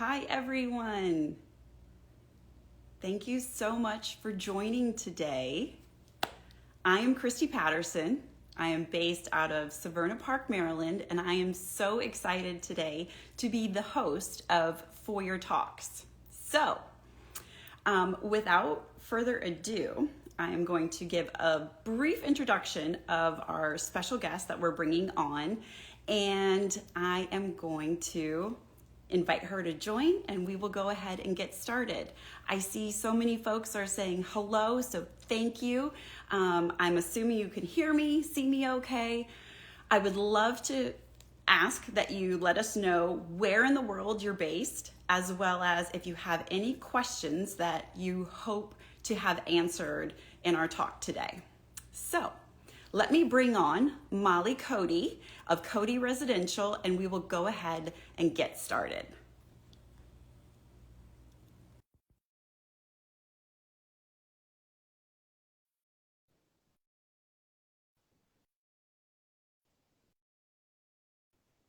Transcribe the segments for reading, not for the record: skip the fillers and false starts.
Hi, everyone. Thank you so much for joining today. I am Christy Patterson. I am based out of Severna Park, Maryland, and I am so excited today to be the host of Foyr Talks. Without further ado, I am going to give a brief introduction of our special guest that we're bringing on, and I am going to invite her to join, and we will go ahead and get started. I see so many folks are saying hello, so thank you. I'm assuming you can hear me, see me okay. I would love to ask that you let us know where in the world you're based, as well as if you have any questions that you hope to have answered in our talk today. So let me bring on Molly Cody of Cody Residential, and we will go ahead and get started.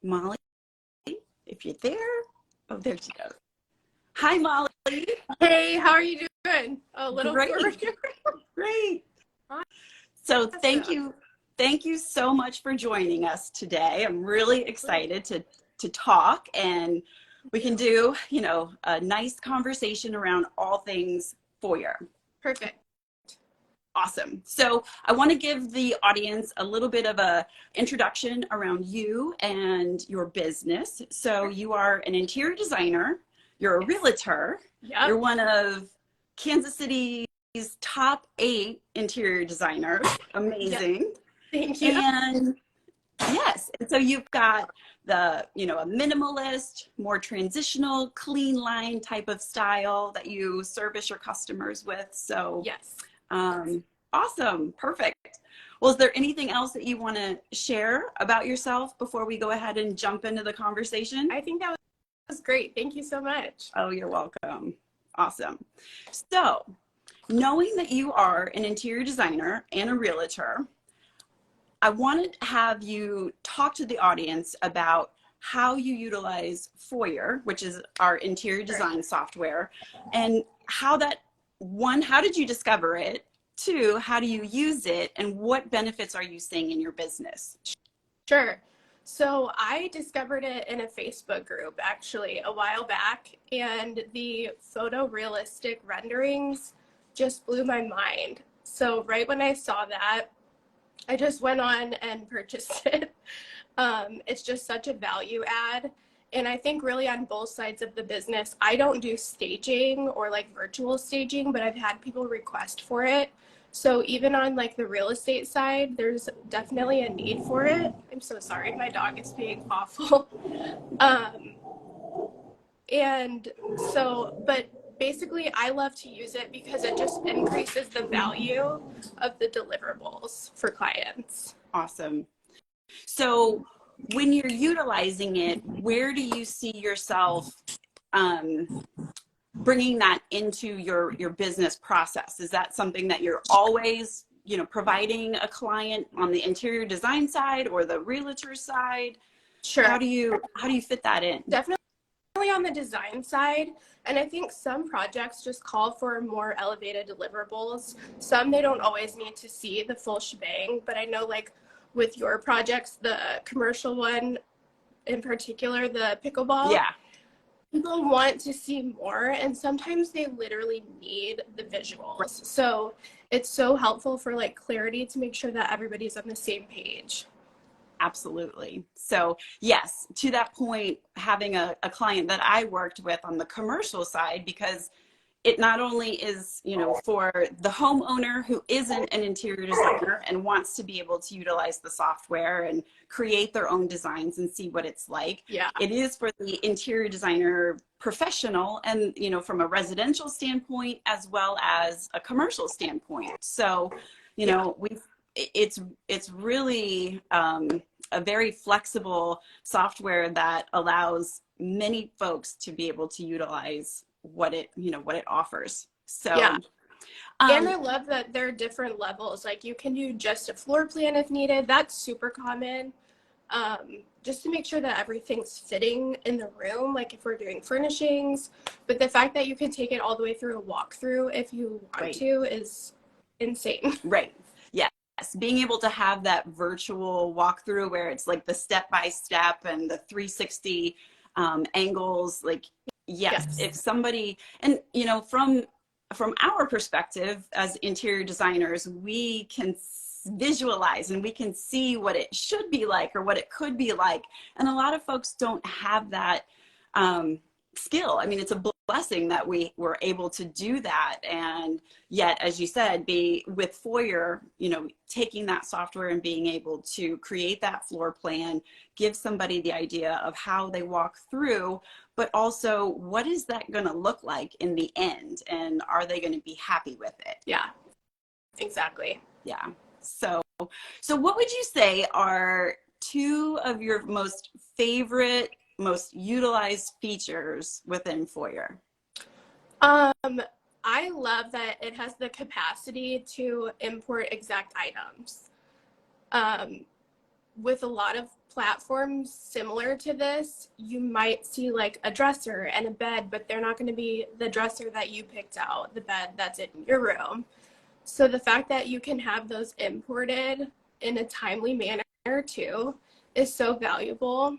Molly, if you're there. Oh, there she goes. Hi, Molly. Hey, how are you doing? A little Great. forward. Great. So thank you so much for joining us today. I'm really excited to talk, and we can do, a nice conversation around all things Foyr. Perfect. Awesome. So I want to give the audience a little bit of a introduction around you and your business. So you are an interior designer, you're a realtor, Yep. you're one of Kansas City's top 8 interior designers. Amazing. Yep. Thank you. And yes, and so you've got a minimalist, more transitional, clean line type of style that you service your customers with. So yes. Awesome. Perfect. Well, is there anything else that you want to share about yourself before we go ahead and jump into the conversation? I think that was great. Thank you so much. Oh, you're welcome. Awesome. So, knowing that you are an interior designer and a realtor, I wanted to have you talk to the audience about how you utilize Foyr, which is our interior design software, and how did you discover it? 2, how do you use it, and what benefits are you seeing in your business? Sure. So I discovered it in a Facebook group actually a while back, and the photorealistic renderings just blew my mind. So right when I saw that, I just went on and purchased it. It's just such a value add. And I think really on both sides of the business, I don't do staging or like virtual staging, but I've had people request for it. So even on like the real estate side, there's definitely a need for it. I'm so sorry, my dog is being awful. But basically I love to use it because it just increases the value of the deliverables for clients. Awesome. So when you're utilizing it, where do you see yourself bringing that into your business process? Is that something that you're always, providing a client on the interior design side or the realtor side? Sure. How do you fit that in? Definitely on the design side. And I think some projects just call for more elevated deliverables. Some they don't always need to see the full shebang, but I know like with your projects, the commercial one in particular, the pickleball. Yeah. People want to see more, and sometimes they literally need the visuals. So it's so helpful for like clarity to make sure that everybody's on the same page. Absolutely. So yes, to that point, having a client that I worked with on the commercial side, because it not only is, for the homeowner who isn't an interior designer and wants to be able to utilize the software and create their own designs and see what it's like. Yeah. It is for the interior designer professional and, from a residential standpoint as well as a commercial standpoint. So, it's really a very flexible software that allows many folks to be able to utilize what it offers. So yeah. And I love that there are different levels. Like you can do just a floor plan if needed. That's super common. just to make sure that everything's fitting in the room, like if we're doing furnishings. But the fact that you can take it all the way through a walkthrough if you want to is insane. Right. Yes. Being able to have that virtual walkthrough where it's like the step-by-step and the 360 angles, like, yes, if somebody, and you know, from our perspective as interior designers, we can visualize and we can see what it should be like or what it could be like. And a lot of folks don't have that skill. I mean, it's a blessing that we were able to do that. And yet, as you said, be with Foyr, you know, taking that software and being able to create that floor plan, give somebody the idea of how they walk through, but also what is that going to look like in the end? And are they going to be happy with it? Yeah, exactly. Yeah. So what would you say are two of your most favorite, most utilized features within Foyr? I love that it has the capacity to import exact items. With a lot of platforms similar to this, you might see like a dresser and a bed, but they're not going to be the dresser that you picked out, the bed that's in your room. So the fact that you can have those imported in a timely manner too is so valuable.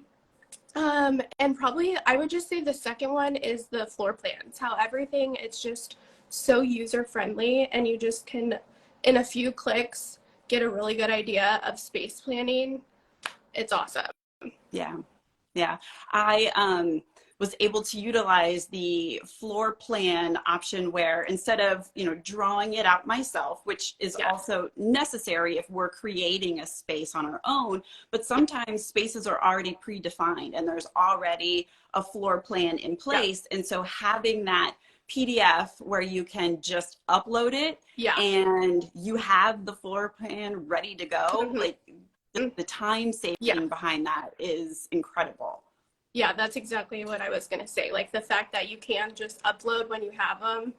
And probably I would just say the second one is the floor plans, how everything, it's just so user friendly and you just can, in a few clicks, get a really good idea of space planning. It's awesome. Yeah. Yeah. I was able to utilize the floor plan option where instead of, you know, drawing it out myself, which is also necessary if we're creating a space on our own, but sometimes spaces are already predefined and there's already a floor plan in place. And so having that PDF where you can just upload it and you have the floor plan ready to go, like the time saving behind that is incredible. Yeah, that's exactly what I was going to say. Like the fact that you can just upload when you have them,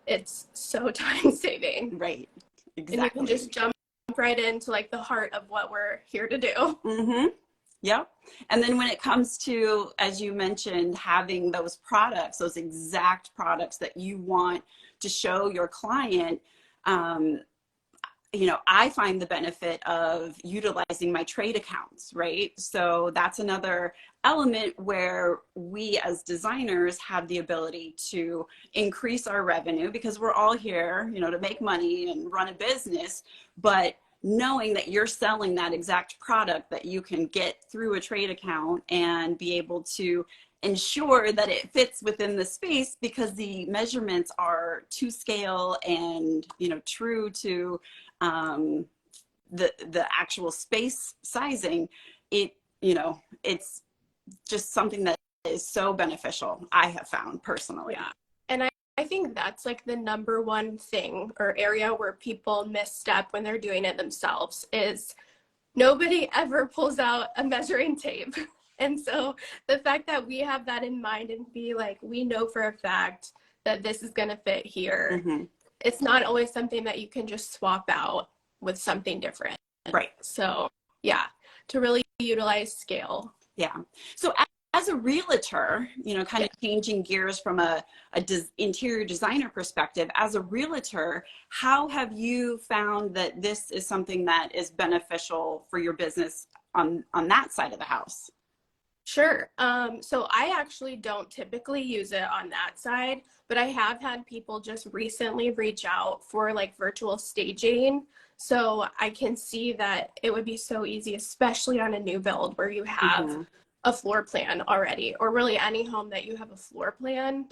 it's so time saving. Right. Exactly. And you can just jump right into like the heart of what we're here to do. Mm-hmm. Yep. And then when it comes to, as you mentioned, having those products, those exact products that you want to show your client, you know, I find the benefit of utilizing my trade accounts, right? So that's another element where we as designers have the ability to increase our revenue because we're all here, you know, to make money and run a business, but knowing that you're selling that exact product that you can get through a trade account and be able to ensure that it fits within the space because the measurements are to scale and, you know, true to the actual space sizing, it, you know, it's just something that is so beneficial, I have found personally. Yeah. And I think that's like the number one thing or area where people misstep when they're doing it themselves is nobody ever pulls out a measuring tape. And so the fact that we have that in mind and be like, we know for a fact that this is going to fit here. It's not always something that you can just swap out with something different. Right. So yeah, to really utilize scale. Yeah. So as a realtor, you know, kind of changing gears from a interior designer perspective, as a realtor, how have you found that this is something that is beneficial for your business on that side of the house? Sure. So I actually don't typically use it on that side, but I have had people just recently reach out for like virtual staging. So I can see that it would be so easy, especially on a new build where you have a floor plan already, or really any home that you have a floor plan,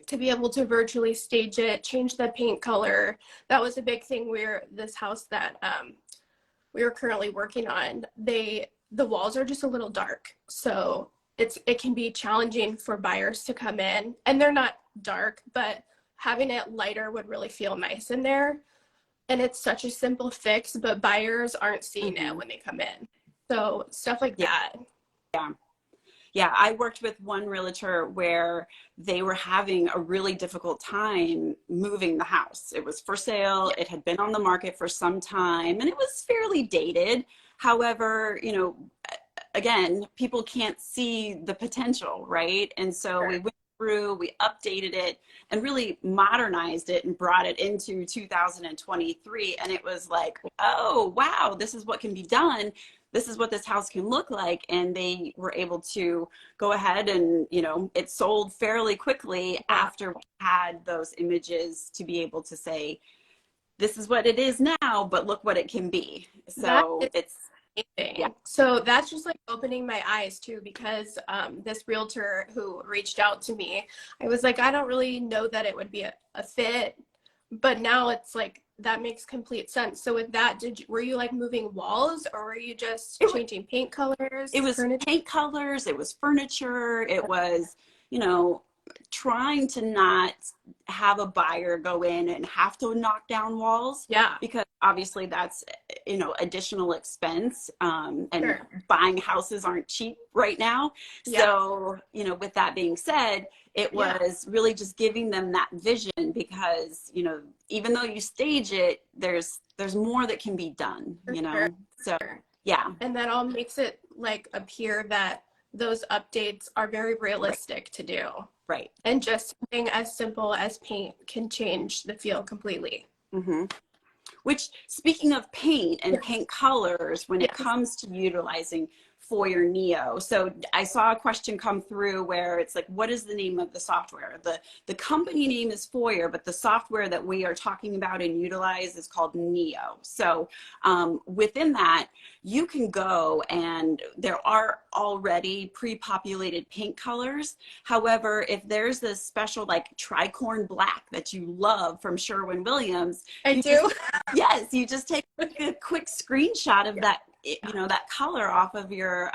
to be able to virtually stage it, change the paint color. That was a big thing where this house that we are currently working on, the walls are just a little dark. So it can be challenging for buyers to come in, and they're not dark, but having it lighter would really feel nice in there. And it's such a simple fix, but buyers aren't seeing it when they come in. So stuff like that. Yeah. Yeah, I worked with one realtor where they were having a really difficult time moving the house. It was for sale. It had been on the market for some time and it was fairly dated. However, you know, again, people can't see the potential, right? And so we went through, we updated it and really modernized it and brought it into 2023. And it was like, oh, wow, this is what can be done. This is what this house can look like. And they were able to go ahead and, you know, it sold fairly quickly after we had those images to be able to say, this is what it is now, but look what it can be. So it's amazing. yeah. So that's just like opening my eyes too, because this realtor who reached out to me, I was like, I don't really know that it would be a fit, but now it's like that makes complete sense. So with that, were you like moving walls, or were you just changing paint colors? It was paint colors, it was furniture, it was, you know, trying to not have a buyer go in and have to knock down walls. Yeah. Because obviously that's, you know, additional expense. And buying houses aren't cheap right now. Yeah. So, you know, with that being said, it was really just giving them that vision, because, you know, even though you stage it, there's more that can be done, you know? So, yeah. And that all makes it like appear that those updates are very realistic to do. Right. And just something as simple as paint can change the feel completely. Mm-hmm. Which, speaking of paint and paint colors, when it comes to utilizing Foyr Neo, so I saw a question come through where it's like, what is the name of the software? The company name is Foyr, but the software that we are talking about and utilize is called Neo. So within that, you can go and there are already pre-populated paint colors. However, if there's this special like tricorn black that you love from Sherwin-Williams, yes, you just take a quick screenshot of that, you know, that color off of your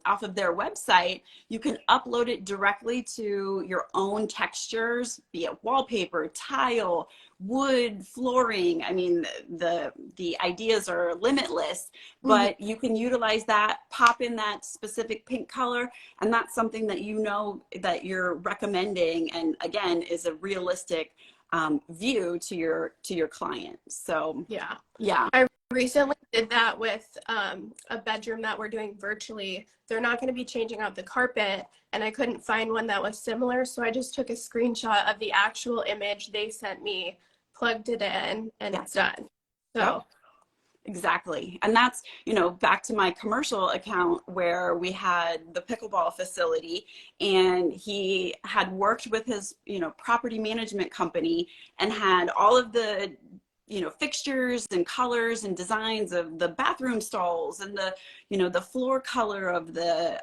off of their website. You can upload it directly to your own textures, be it wallpaper, tile, wood, flooring. I mean, the ideas are limitless, but you can utilize that, pop in that specific pink color, and that's something that you know that you're recommending, and again is a realistic view to your client. So yeah. I recently did that with a bedroom that we're doing virtually. They're not going to be changing out the carpet, and I couldn't find one that was similar, so I just took a screenshot of the actual image they sent me, plugged it in, and it's done. So exactly. And that's, you know, back to my commercial account where we had the pickleball facility, and he had worked with his, you know, property management company and had all of the, you know, fixtures and colors and designs of the bathroom stalls and the, you know, the floor color of the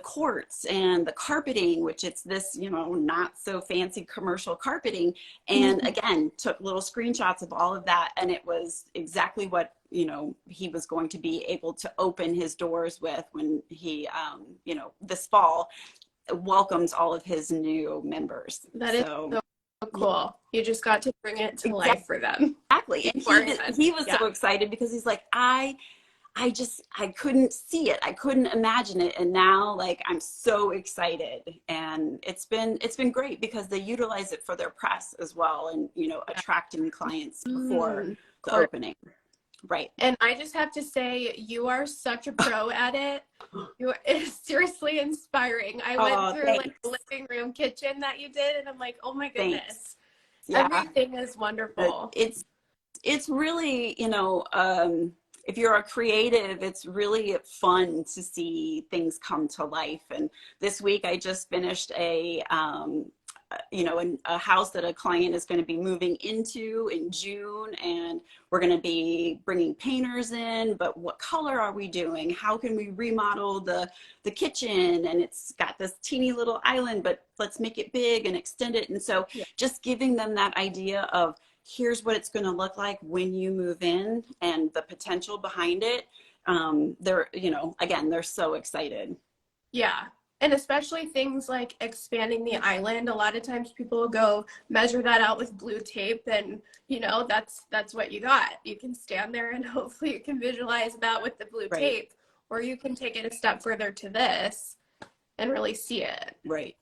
courts and the carpeting, which it's this, you know, not so fancy commercial carpeting. And again, took little screenshots of all of that. And it was exactly what, you know, he was going to be able to open his doors with when he, you know, this fall welcomes all of his new members. That is so cool. You just got to bring it to life for them. Exactly. And he was so excited because he's like, I couldn't see it. I couldn't imagine it. And now like, I'm so excited. And it's been great because they utilize it for their press as well. And, you know, attracting clients before the opening. Right. And I just have to say, you are such a pro at it. It's seriously inspiring. I went through like the living room kitchen that you did, and I'm like, oh my goodness. Yeah. Everything is wonderful. It's really, you know, if you're a creative, it's really fun to see things come to life. And this week I just finished a house that a client is going to be moving into in June, and we're going to be bringing painters in, but what color are we doing? How can we remodel the kitchen? And it's got this teeny little island, but let's make it big and extend it. And so just giving them that idea of, here's what it's going to look like when you move in and the potential behind it. They're, you know, again, they're so excited. Yeah. And especially things like expanding the island. A lot of times people will go measure that out with blue tape, and, you know, that's what you got. You can stand there and hopefully you can visualize that with the blue tape, or you can take it a step further to this and really see it. Right.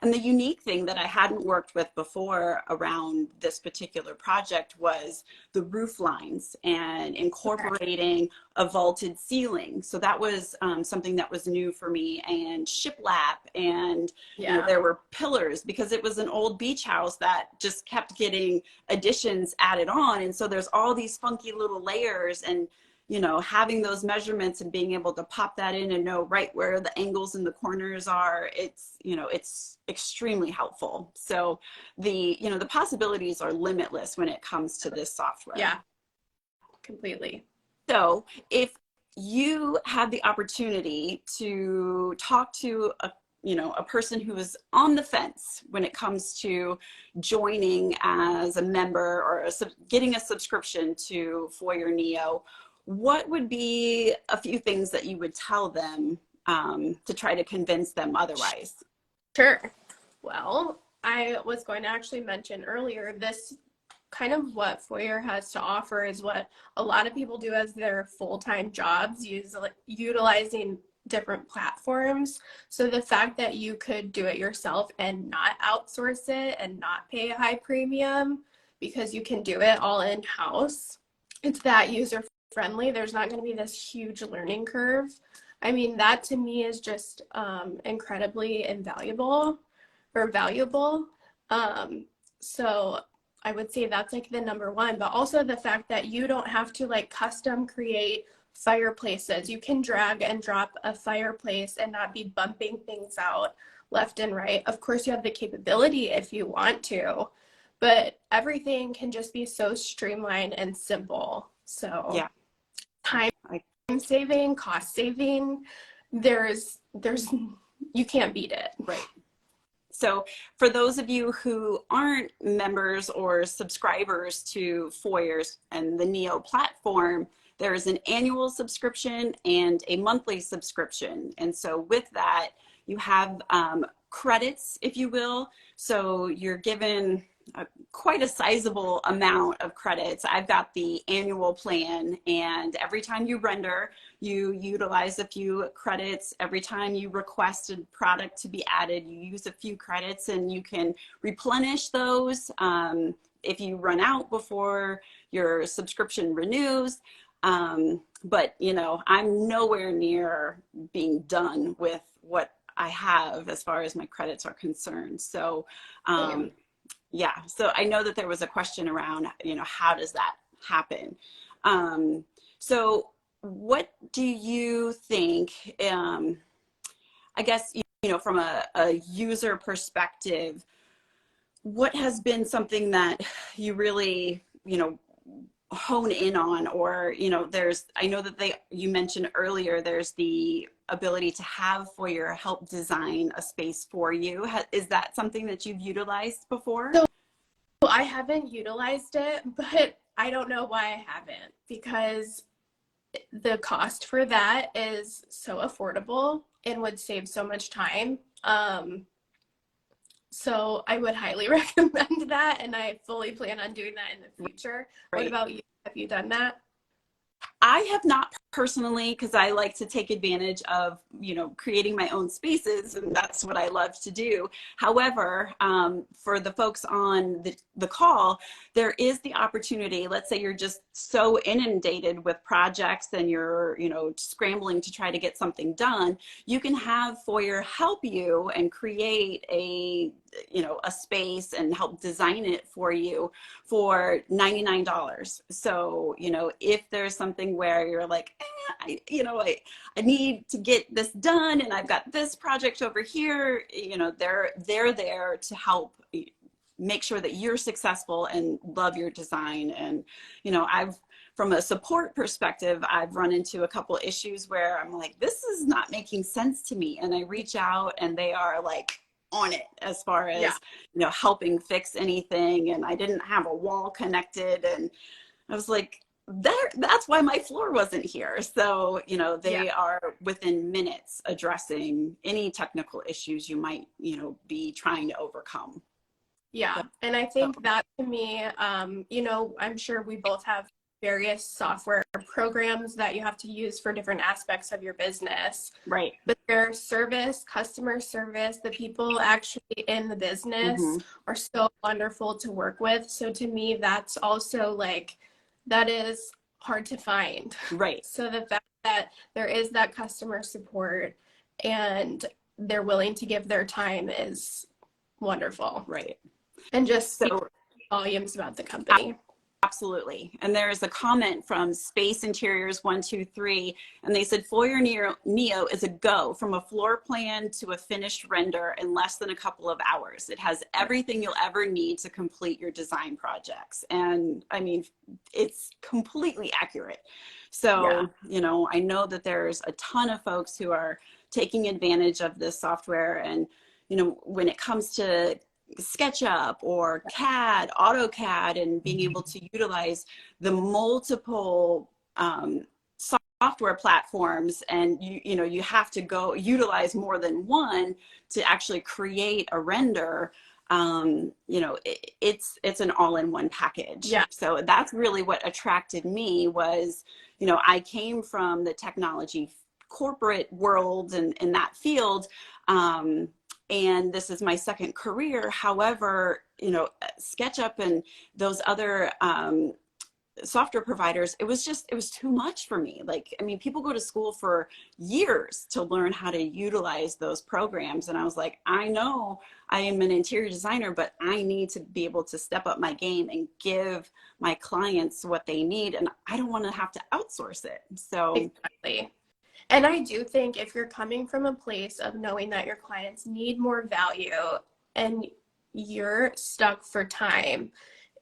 And the unique thing that I hadn't worked with before around this particular project was the roof lines and Okay. incorporating a vaulted ceiling. So that was something that was new for me, and shiplap, and Yeah. there were pillars because it was an old beach house that just kept getting additions added on. And so there's all these funky little layers, and having those measurements and being able to pop that in and know right where the angles and the corners are, it's extremely helpful. So the possibilities are limitless when it comes to this software. Yeah, completely. So if you had the opportunity to talk to a person who is on the fence when it comes to joining as a member or getting a subscription to Foyr Neo, what would be a few things that you would tell them to try to convince them otherwise? Sure. Well, I was going to actually mention earlier, this kind of what Foyr has to offer is what a lot of people do as their full-time jobs, utilizing different platforms. So the fact that you could do it yourself and not outsource it and not pay a high premium because you can do it all in-house, it's that user friendly. There's not going to be this huge learning curve. I mean, that to me is just incredibly invaluable or valuable. So I would say that's like the number one, but also the fact that you don't have to like custom create fireplaces. You can drag and drop a fireplace and not be bumping things out left and right. Of course, you have the capability if you want to, but everything can just be so streamlined and simple. So Yeah. time saving, cost saving, there's you can't beat it. Right. So for those of you who aren't members or subscribers to Foyr's and the Neo platform, there is an annual subscription and a monthly subscription. And so with that, you have credits, if you will. So you're given quite a sizable amount of credits. I've got the annual plan, and every time you render, you utilize a few credits. Every time you request a product to be added, you use a few credits, and you can replenish those if you run out before your subscription renews. But I'm nowhere near being done with what I have as far as my credits are concerned. So yeah, so I know that there was a question around, how does that happen? So what do you think, I guess, from a user perspective, what has been something that you really, hone in on? Or I know that you mentioned earlier there's the ability to have Foyr help design a space for you. Is that something that you've utilized before? So I haven't utilized it, but I don't know why I haven't, because the cost for that is so affordable and would save so much time. So I would highly recommend that, and I fully plan on doing that in the future. Right. What about you? Have you done that? I have not personally, because I like to take advantage of, creating my own spaces, and that's what I love to do. However, for the folks on the call, there is the opportunity. Let's say you're just so inundated with projects and you're, scrambling to try to get something done. You can have Foyr help you and create a space and help design it for you for $99. So, if there's something where you're like, I need to get this done, and I've got this project over here, they're there to help make sure that you're successful and love your design. And, from a support perspective, I've run into a couple issues where I'm like, this is not making sense to me. And I reach out and they are like on it as far as, helping fix anything. And I didn't have a wall connected. And I was like, that's why my floor wasn't here. So, they are within minutes addressing any technical issues you might, be trying to overcome. Yeah. And I think that to me, I'm sure we both have various software programs that you have to use for different aspects of your business. Right. But their service, customer service, the people actually in the business are so wonderful to work with. So to me, that's also like, that is hard to find. Right. So the fact that there is that customer support and they're willing to give their time is wonderful. Right. And just So volumes about the company. absolutely. And there is a comment from Space Interiors 123, and they said Foyr Neo is a go from a floor plan to a finished render in less than a couple of hours. It has everything you'll ever need to complete your design projects. And I mean, it's completely accurate. So, you know, I know that there's a ton of folks who are taking advantage of this software. And, you know, when it comes to SketchUp or CAD, AutoCAD, and being able to utilize the multiple software platforms, and you know, you have to go utilize more than one to actually create a render. You know, it's an all-in-one package. Yeah. So that's really what attracted me was, you know, I came from the technology corporate world and in that field. And this is my second career. However, you know, SketchUp and those other software providers, it was too much for me. Like, I mean, people go to school for years to learn how to utilize those programs. And I was like, I know I am an interior designer, but I need to be able to step up my game and give my clients what they need. And I don't want to have to outsource it. So exactly. And I do think if you're coming from a place of knowing that your clients need more value and you're stuck for time,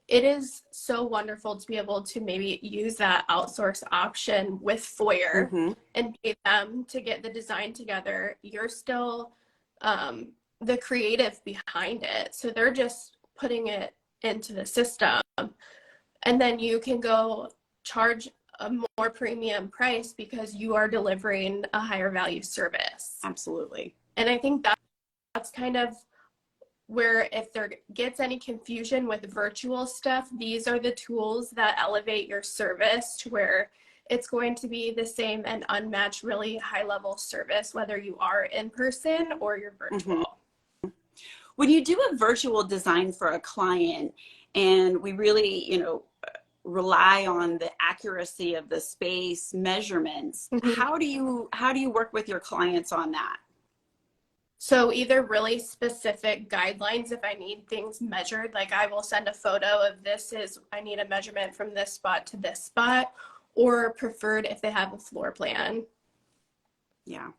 it is so wonderful to be able to maybe use that outsource option with Foyr and pay them to get the design together. You're still the creative behind it. So they're just putting it into the system. And then you can go charge a more premium price because you are delivering a higher value service. absolutely. And I think that's kind of where, if there gets any confusion with virtual stuff, these are the tools that elevate your service to where it's going to be the same and unmatched, really high level service, whether you are in person or you're virtual. When you do a virtual design for a client, and we really, you know, rely on the accuracy of the space measurements, how do you work with your clients on that? So either really specific guidelines, if I need things measured, like I will send a photo of I need a measurement from this spot to this spot, or preferred if they have a floor plan. Yeah.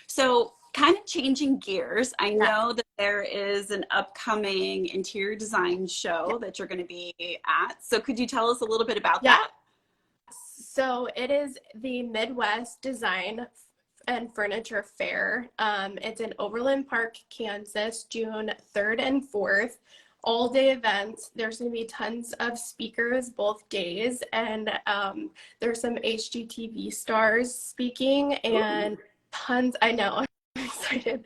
So kind of changing gears, I know that there is an upcoming interior design show that you're going to be at. So could you tell us a little bit about that? So it is the Midwest Design and Furniture Fair. It's in Overland Park, Kansas, June 3rd and 4th. All day events. There's going to be tons of speakers both days, and there's some HGTV stars speaking, and tons, I know, I'm excited,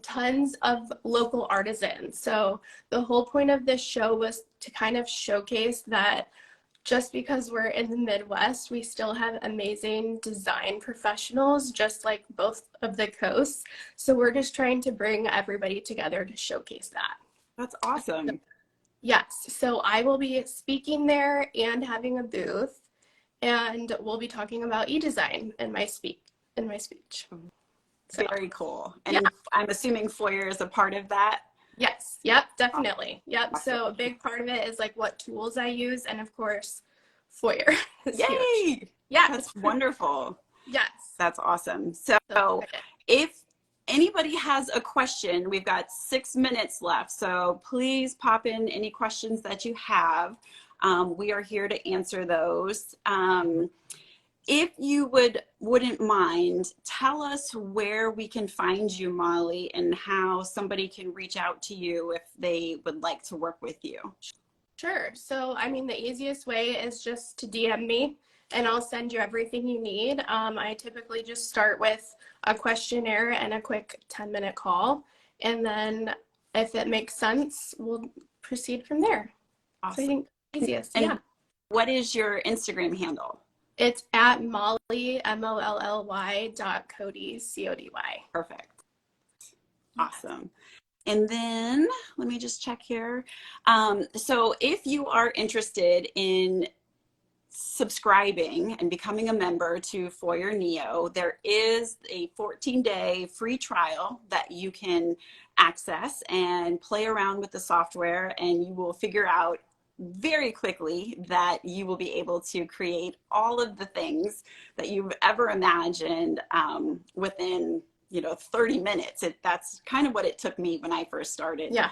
tons of local artisans. So the whole point of this show was to kind of showcase that just because we're in the Midwest, we still have amazing design professionals, just like both of the coasts. So we're just trying to bring everybody together to showcase that. That's awesome. Yes. So I will be speaking there and having a booth, and we'll be talking about e-design in my speech. So, very cool. And I'm assuming Foyr is a part of that. Yes. Yep. Definitely. Yep. Awesome. So a big part of it is like what tools I use, and of course, Foyr. Yay! Yeah. That's wonderful. Yes. That's awesome. So if anybody has a question, we've got 6 minutes left. So please pop in any questions that you have. We are here to answer those. If you wouldn't mind, tell us where we can find you, Molly, and how somebody can reach out to you if they would like to work with you. Sure. So, I mean, the easiest way is just to DM me, and I'll send you everything you need. I typically just start with a questionnaire and a quick 10-minute call. And then if it makes sense, we'll proceed from there. Awesome. So I think easiest. And yeah. what is your Instagram handle? It's at Molly, MOLLY .Cody, CODY. Perfect. Awesome. And then let me just check here. So if you are interested in subscribing and becoming a member to Foyr Neo, there is a 14-day free trial that you can access and play around with the software, and you will figure out very quickly that you will be able to create all of the things that you've ever imagined within 30 minutes. That's kind of what it took me when I first started. Yeah.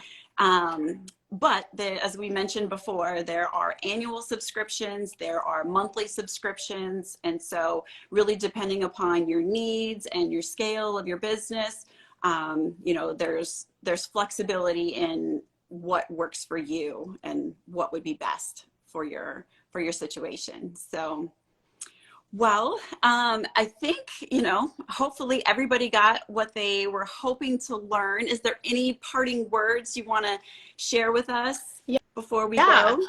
But as we mentioned before, there are annual subscriptions, there are monthly subscriptions. And so really depending upon your needs and your scale of your business, there's flexibility in what works for you and what would be best for your situation. So, well, I think, hopefully everybody got what they were hoping to learn. Is there any parting words you want to share with us before we go?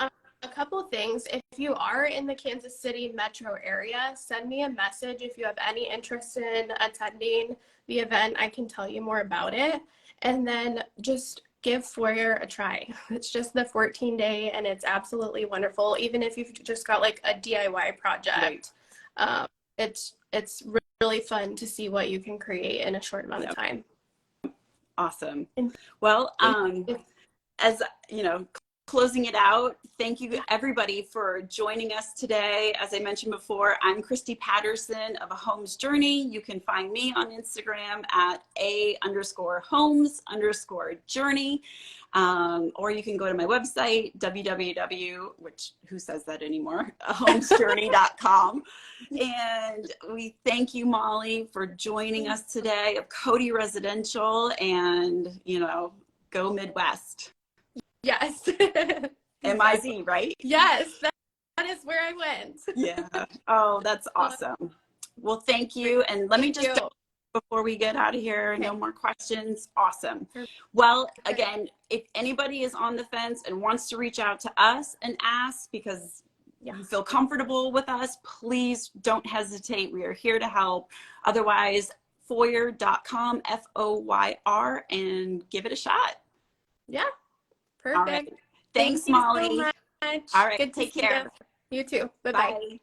A couple of things. If you are in the Kansas City metro area, send me a message if you have any interest in attending the event. I can tell you more about it. And then just give Foyr a try. It's just the 14-day and it's absolutely wonderful. Even if you've just got like a DIY project. Right. It's really fun to see what you can create in a short amount of time. Awesome. Well, as closing it out, thank you everybody for joining us today. As I mentioned before, I'm Christy Patterson of A Home's Journey. You can find me on Instagram at _homes_journey. Or you can go to my website, who says that anymore, homesjourney.com. And we thank you, Molly, for joining us today of Cody Residential, and, go Midwest. Yes. MIZ, right? Yes, that is where I went. Yeah. Oh, that's awesome. Well, thank you. And let me just, before we get out of here, no more questions. Awesome. Well, again, if anybody is on the fence and wants to reach out to us and ask because you feel comfortable with us, please don't hesitate. We are here to help. Otherwise, foyr.com, FOYR, and give it a shot. Yeah. Perfect. All right. Thanks, Molly. So much. All right. Good Take care. You too. Bye-bye. Bye.